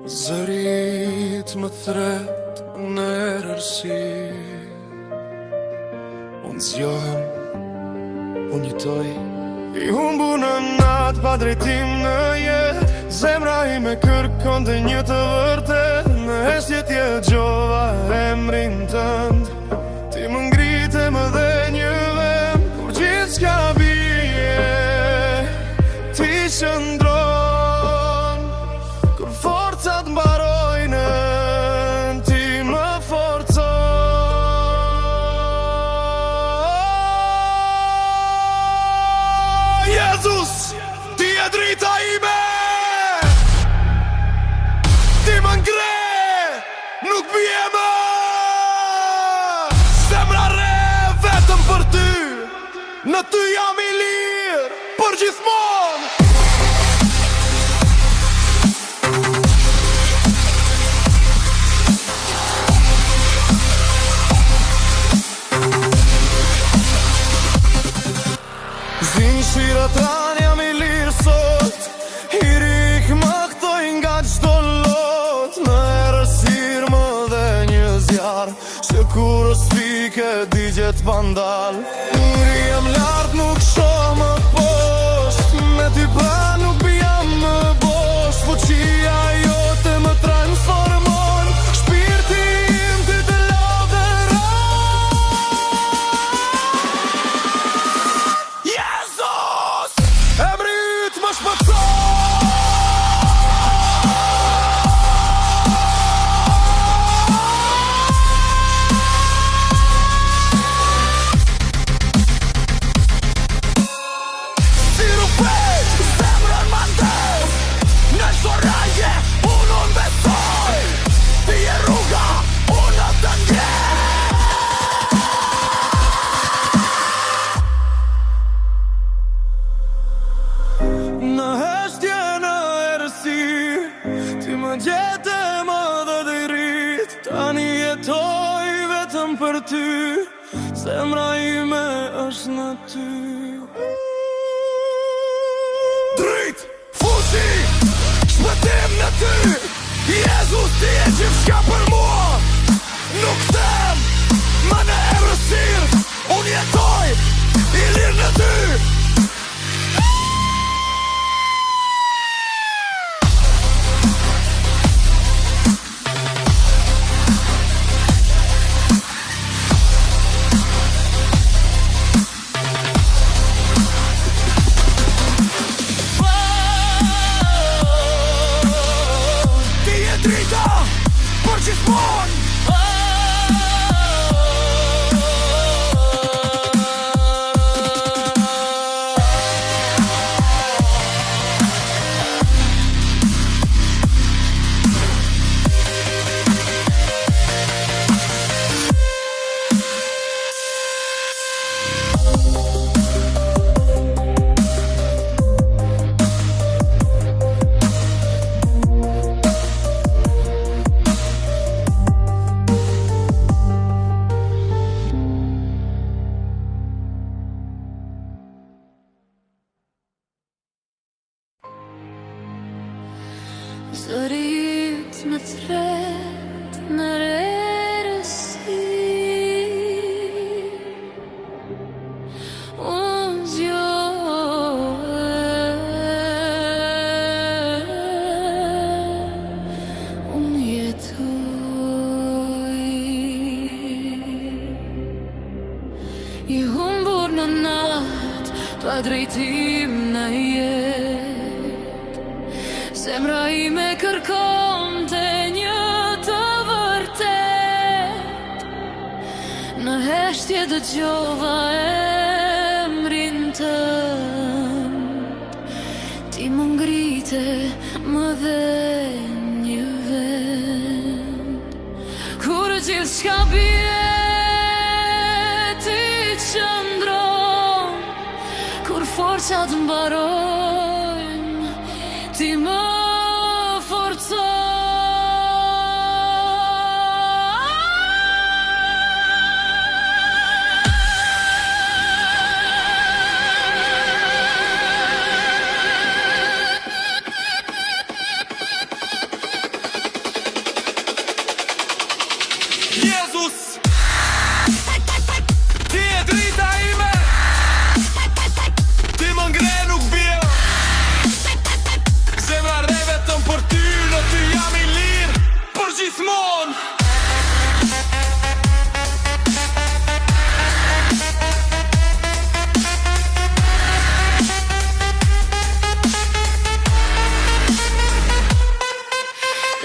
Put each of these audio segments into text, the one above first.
Zërit më thret në rërsi. Unë zjohem, unë jetoj I humbur në natë pa drejtim në jetë. Zemra ime kërkon të një të vërtet. Në heshtje t'je gjova emrin tënd. Ti më ngrite më dhe një vend. Kur gjithë s'ka bie ti qëndron. Kur forcat mbarojnë ti më forcon. Jezus, ti e drita ime. Ti më ngre, nuk bie më. Zemra re vetëm për ty. Në ty jam I lirë për gjithmonë. Zinë shira tran jam I lirë sot. I rik më këtoj nga gjdo lot. Në erësir më dhe një zjarë që kur spike digjet pandal. Uri jam lartë nuk shoh më posht. Me ty pa nuk jam më bosh. Fuqia jote më transformon. Shpirtin ty të lavdëron. Jezus, emrit më shpëton. Në heshtje në erësi ti më gjete më dhe dhe rrit. Tani jetoj vetëm për ty. Zemra ime është në ty. Drit, fuqi, shpëtim në ty. Jezus ti e gjithçka për mua. Nuk them më në erësir. Unë jetoj I lirë në ty. Zërit më thret në erësi. Unë zjohem, unë jetoj I humbur në natë pa drejtim në jetë. Zemra ime kërkon të një të vërtet. Në heshtje dëgjova emrin tënd. Ti më ngrite më dhe një vend. Kur gjithçka bie ti qëndron. Kur forcat mbarojnë ti më forcon.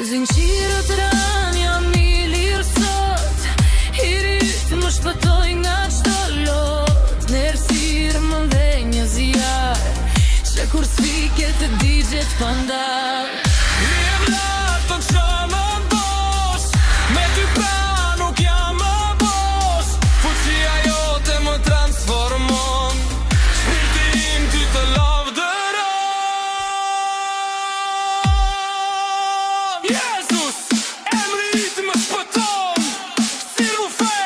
Zinqirët ran jam I lirë sot, I rytë më shpëtoj nga çdo lot. Në errësirë më dhe një zjarë, që kur s'vike të digjet pandar. Mirë lartë të që më bosh, me ty pra nuk jam më bosh. Fuqia jote më transformon, shpirti im ty të lavdëron. Jezus, emri yt më shpëton, si rufe,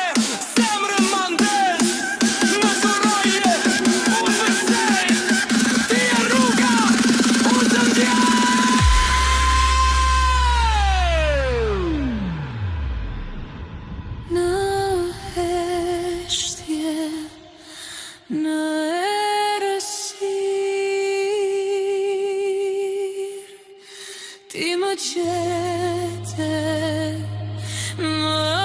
zemrën më ndes. Në soroje, unë përsej, ti e rruga, unë të ndjej. Në heshtje, në errësirë, ti më gjete, më